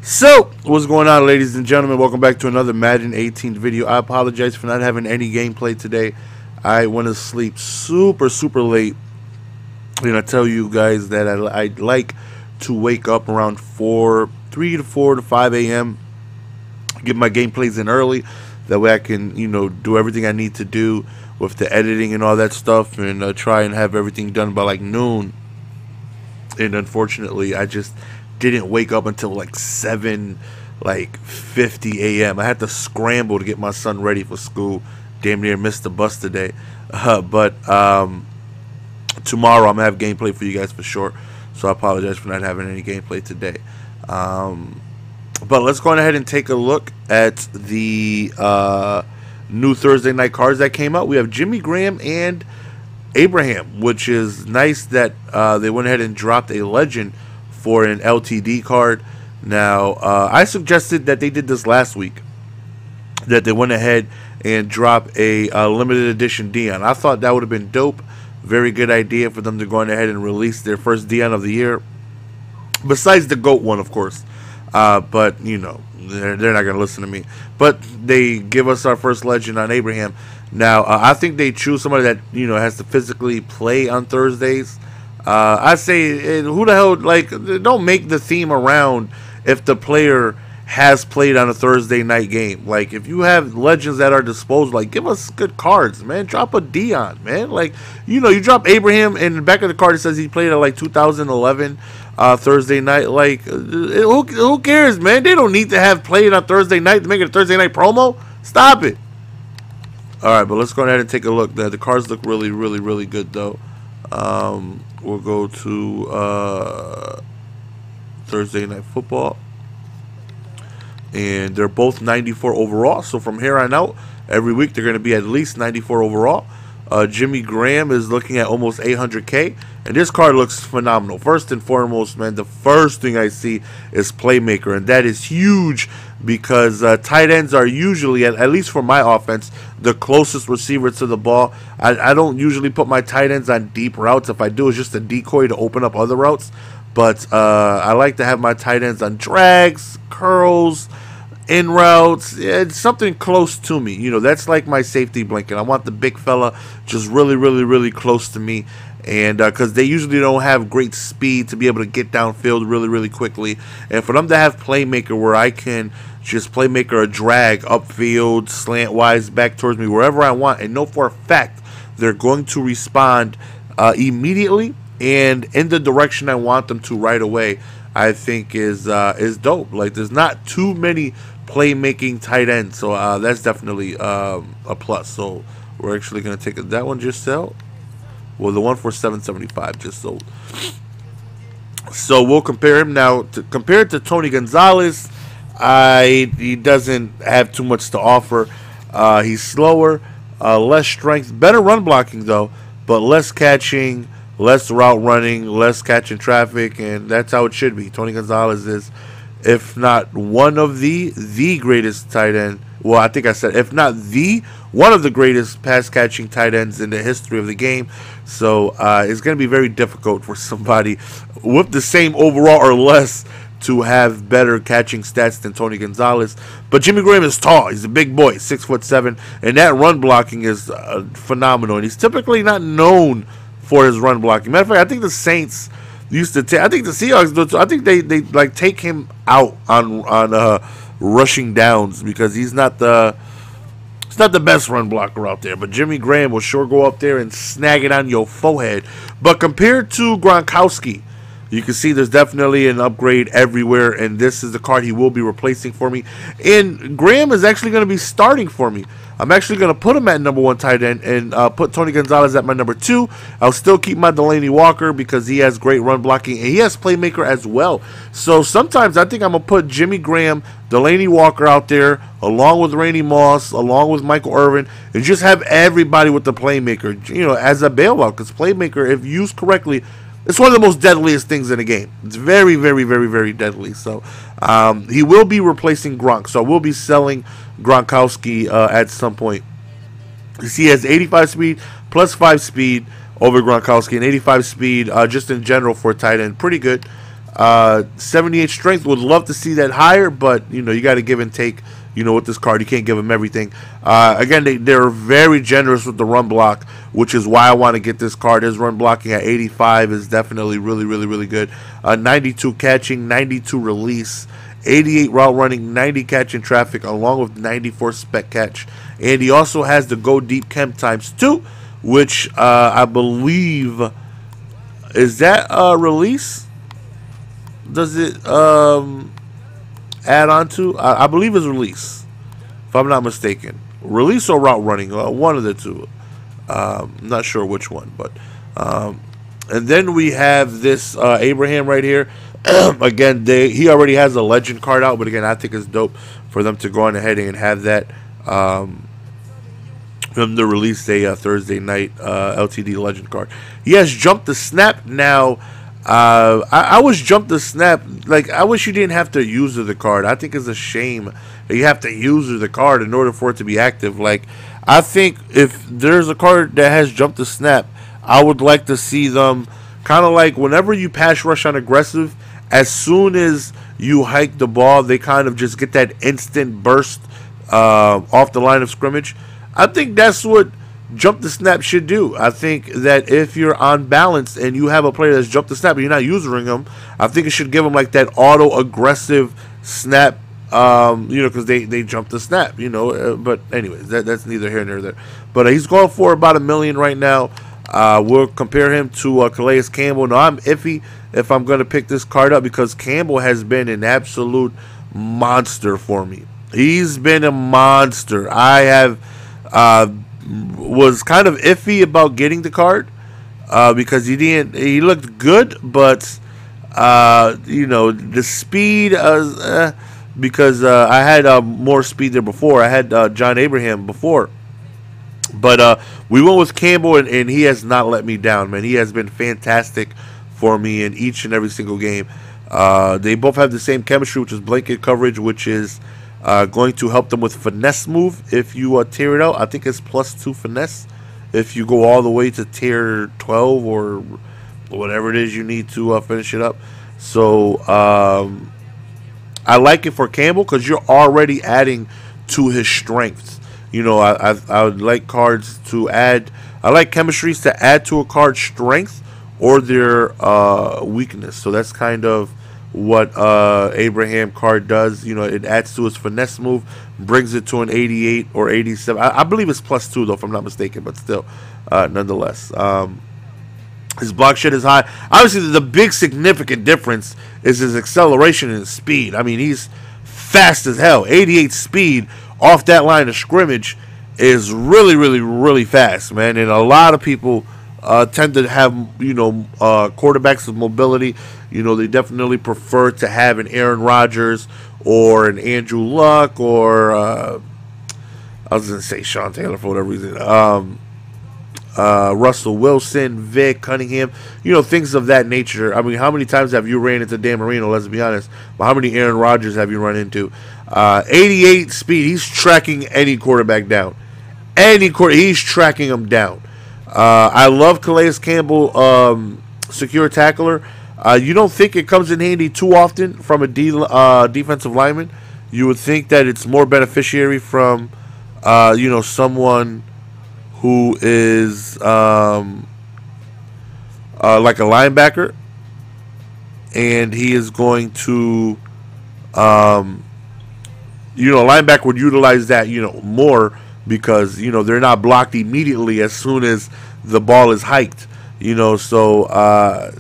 So, what's going on, ladies and gentlemen? Welcome back to another Madden 18 video. I apologize for not having any gameplay today. I went to sleep super late. And I tell you guys that I like to wake up around 3 to 4 to 5 a.m. Get my gameplays in early. That way I can, do everything I need to do with the editing and all that stuff. And try and have everything done by like noon. And unfortunately, I just didn't wake up until like 7:50 a.m. I had to scramble to get my son ready for school. Damn near missed the bus today. But tomorrow I'm gonna have gameplay for you guys for sure. So I apologize for not having any gameplay today. But let's go ahead and take a look at the new Thursday night cards that came out. We have Jimmy Graham and Abraham, which is nice that they went ahead and dropped a legend for an LTD card. Now, I suggested that they did this last week, that they went ahead and dropped a limited edition Dion. I thought that would have been dope. Very good idea for them to go ahead and release their first Dion of the year, besides the GOAT one, of course. But they're not gonna listen to me. But they give us our first legend on Abraham. Now, I think they choose somebody that has to physically play on Thursdays. I say, who the hell, don't make the theme around if the player has played on a Thursday night game. Like, if you have legends that are disposable, give us good cards, man. Drop a Dion, man. You drop Abraham, and in the back of the card it says he played at 2011 Thursday night. Who cares, man? They don't need to have played on Thursday night to make it a Thursday night promo. Stop it. All right, but let's go ahead and take a look. The cards look really good, though. We'll go to Thursday Night Football, and they're both 94 overall. So from here on out, every week they're going to be at least 94 overall. Jimmy Graham is looking at almost 800K, and this card looks phenomenal. First and foremost, man, the first thing I see is playmaker, and that is huge because tight ends are usually, at least for my offense, the closest receiver to the ball. I don't usually put my tight ends on deep routes. If I do, it's just a decoy to open up other routes. But I like to have my tight ends on drags, curls, in routes. It's something close to me. That's like my safety blanket. I want the big fella just really close to me. And because they usually don't have great speed to be able to get downfield really quickly. And for them to have playmaker where I can just playmaker a drag upfield, slant-wise, back towards me, wherever I want, and know for a fact they're going to respond immediately and in the direction I want them to right away, I think is dope. There's not too many playmaking tight ends, so that's definitely a plus. So we're actually going to take that one just sold. Well, the one for $775 just sold. So we'll compare him now. Compared to Tony Gonzalez, he doesn't have too much to offer. He's slower, less strength, better run blocking though, but less catching, less route running, less catching traffic, and that's how it should be. Tony Gonzalez is, if not one of the greatest tight end. Well, I think I said if not one of the greatest pass catching tight ends in the history of the game. So it's going to be very difficult for somebody with the same overall or less to have better catching stats than Tony Gonzalez. But Jimmy Graham is tall. He's a big boy, 6'7", and that run blocking is phenomenal. And he's typically not known for his run blocking. Matter of fact, I think the Saints used to take. I think the Seahawks do too. I think they take him out on rushing downs because he's not the best run blocker out there. But Jimmy Graham will sure go up there and snag it on your forehead. But compared to Gronkowski, you can see there's definitely an upgrade everywhere, and this is the card he will be replacing for me. And Graham is actually going to be starting for me. I'm actually going to put him at number 1 tight end and put Tony Gonzalez at my number 2. I'll still keep my Delaney Walker because he has great run blocking, and he has playmaker as well. So sometimes I think I'm going to put Jimmy Graham, Delaney Walker out there, along with Randy Moss, along with Michael Irvin, and just have everybody with the playmaker, as a bailout. Because playmaker, if used correctly, it's one of the most deadliest things in the game. It's very deadly. So he will be replacing Gronk. So I will be selling Gronkowski at some point. You see, he has 85 speed plus 5 speed over Gronkowski, and 85 speed just in general for a tight end. Pretty good. 78 strength. Would love to see that higher, but you know, you got to give and take. You know, with this card, you can't give him everything. Again, they're very generous with the run block, which is why I want to get this card. His run blocking at 85 is definitely really good. 92 catching, 92 release, 88 route running, 90 catch in traffic, along with 94 spec catch. And he also has the go deep chem ×2, which I believe, is that release? Does it add on to? I believe it's release, if I'm not mistaken. Release or route running, one of the two. I'm not sure which one, but and then we have this Abraham right here. Again, he already has a legend card out, but again, I think it's dope for them to go on ahead and have that from the release day Thursday night LTD legend card. He has jumped the snap now. I was jumped the snap. Like, I wish you didn't have to use the card. I think it's a shame that you have to use the card in order for it to be active. Like, I think if there's a card that has jumped the snap, I would like to see them kind of like whenever you pass rush on aggressive, as soon as you hike the ball, they kind of just get that instant burst off the line of scrimmage. I think that's what jump the snap should do. I think that if you're on balance and you have a player that's jumped the snap and you're not using them, I think it should give them like that auto aggressive snap, you know, because they jump the snap, you know. But anyways, that's neither here nor there. But he's going for about $1 million right now. We'll compare him to Calais Campbell. Now, I'm iffy if I'm going to pick this card up because Campbell has been an absolute monster for me. He's been a monster. I have was kind of iffy about getting the card because he looked good, but you know, the speed because I had more speed there before. I had John Abraham before, but we went with Campbell, and he has not let me down, man. He has been fantastic for me in each and every single game. They both have the same chemistry, which is blanket coverage, which is going to help them with finesse move if you tear it out. I think it's +2 finesse if you go all the way to tier 12 or whatever it is you need to finish it up. So I like it for Campbell because you're already adding to his strengths. You know, I would like cards to add. I like chemistries to add to a card's strength or their weakness. So that's kind of what Abraham card does. You know, it adds to his finesse move, brings it to an 88 or 87. I believe it's +2 though, if I'm not mistaken, but still, nonetheless, his block shed is high. Obviously, the big significant difference is his acceleration and his speed. I mean, he's fast as hell. 88 speed off that line of scrimmage is really fast, man. And a lot of people tend to have, you know, quarterbacks with mobility. You know, they definitely prefer to have an Aaron Rodgers or an Andrew Luck or I was going to say Sean Taylor for whatever reason. Russell Wilson, Vic Cunningham, you know, things of that nature. I mean, how many times have you ran into Dan Marino, let's be honest? But how many Aaron Rodgers have you run into? 88 speed, he's tracking any quarterback down. He's tracking them down. I love Calais Campbell, secure tackler. You don't think it comes in handy too often from a defensive lineman. You would think that it's more beneficiary from, you know, someone who is like a linebacker, and he is going to, you know, a linebacker would utilize that, you know, more because, you know, they're not blocked immediately as soon as the ball is hiked, you know. So I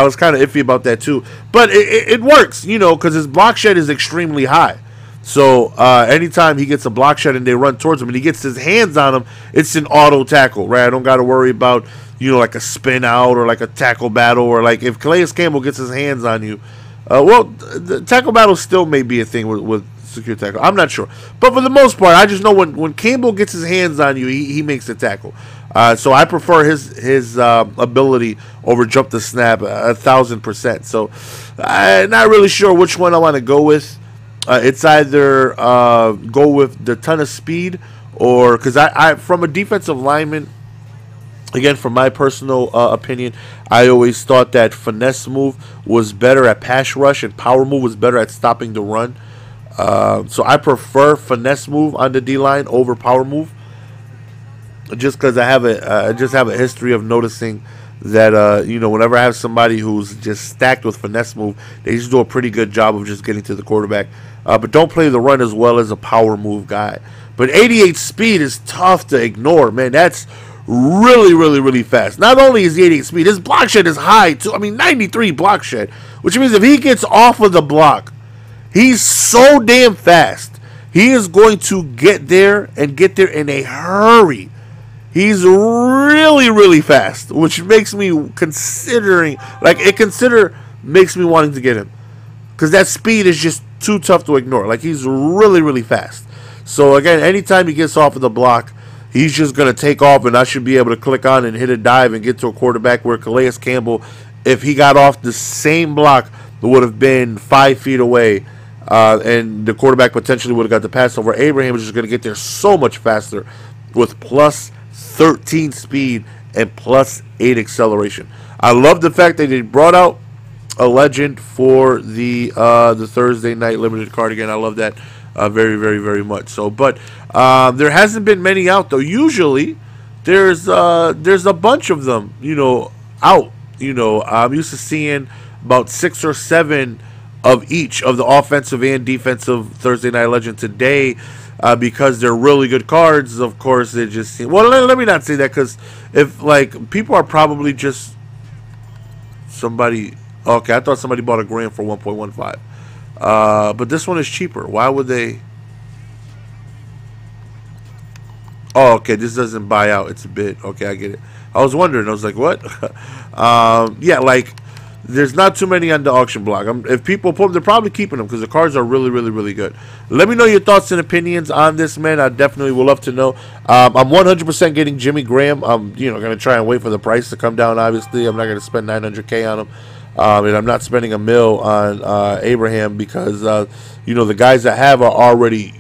was kind of iffy about that too, but it works, you know, because his block shed is extremely high. So anytime he gets a block shed and they run towards him and he gets his hands on him, it's an auto tackle, right? I don't got to worry about, you know, like a spin out or like a tackle battle, or like if Calais Campbell gets his hands on you. Well, the tackle battle still may be a thing with secure tackle. I'm not sure. But for the most part, I just know when Campbell gets his hands on you, he makes the tackle. So I prefer his ability over jump the snap 1,000%. So I'm not really sure which one I want to go with. It's either go with the ton of speed, or because I from a defensive lineman, Again, from my personal opinion, I always thought that finesse move was better at pass rush and power move was better at stopping the run. So I prefer finesse move on the D line over power move, just because I just have a history of noticing that whenever I have somebody who's just stacked with finesse move, they just do a pretty good job of just getting to the quarterback. But don't play the run as well as a power move guy. But 88 speed is tough to ignore, man. That's really, really, really fast. Not only is he 88 speed, his block shed is high too. I mean, 93 block shed, which means if he gets off of the block, he's so damn fast. He is going to get there and get there in a hurry. He's really, really fast, which makes me makes me wanting to get him, because that speed is just too tough to ignore. Like, he's really, really fast. So again, anytime he gets off of the block, he's just going to take off, and I should be able to click on and hit a dive and get to a quarterback, where Calais Campbell, if he got off the same block, would have been 5 feet away, and the quarterback potentially would have got the pass over. Abraham is just going to get there so much faster with plus 13 speed and plus 8 acceleration. I love the fact that they brought out a legend for the Thursday night limited card. Again, I love that very, very, very much. So, but there hasn't been many out though. Usually, there's a bunch of them, out. I'm used to seeing about 6 or 7 of each of the offensive and defensive Thursday night legend. Today, because they're really good cards, of course, they just seem, well, let me not say that, because if, like, people are probably just somebody. Okay, I thought somebody bought a Graham for 1.15. But this one is cheaper. Why would they? Oh, okay, this doesn't buy out. It's a bid. Okay, I get it. I was wondering. I was like, what? Yeah, like, there's not too many on the auction block. If people put them, they're probably keeping them because the cards are really, really, really good. Let me know your thoughts and opinions on this, man. I definitely would love to know. I'm 100% getting Jimmy Graham. I'm, going to try and wait for the price to come down, obviously. I'm not going to spend $900K on him. And I'm not spending $1 million on Abraham because, the guys I have are already,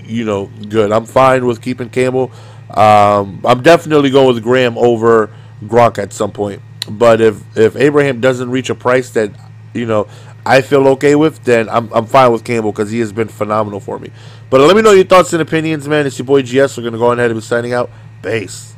good. I'm fine with keeping Campbell. I'm definitely going with Graham over Gronk at some point. But if Abraham doesn't reach a price that, I feel okay with, then I'm fine with Campbell because he has been phenomenal for me. But let me know your thoughts and opinions, man. It's your boy GS. We're going to go ahead and be signing out. Base.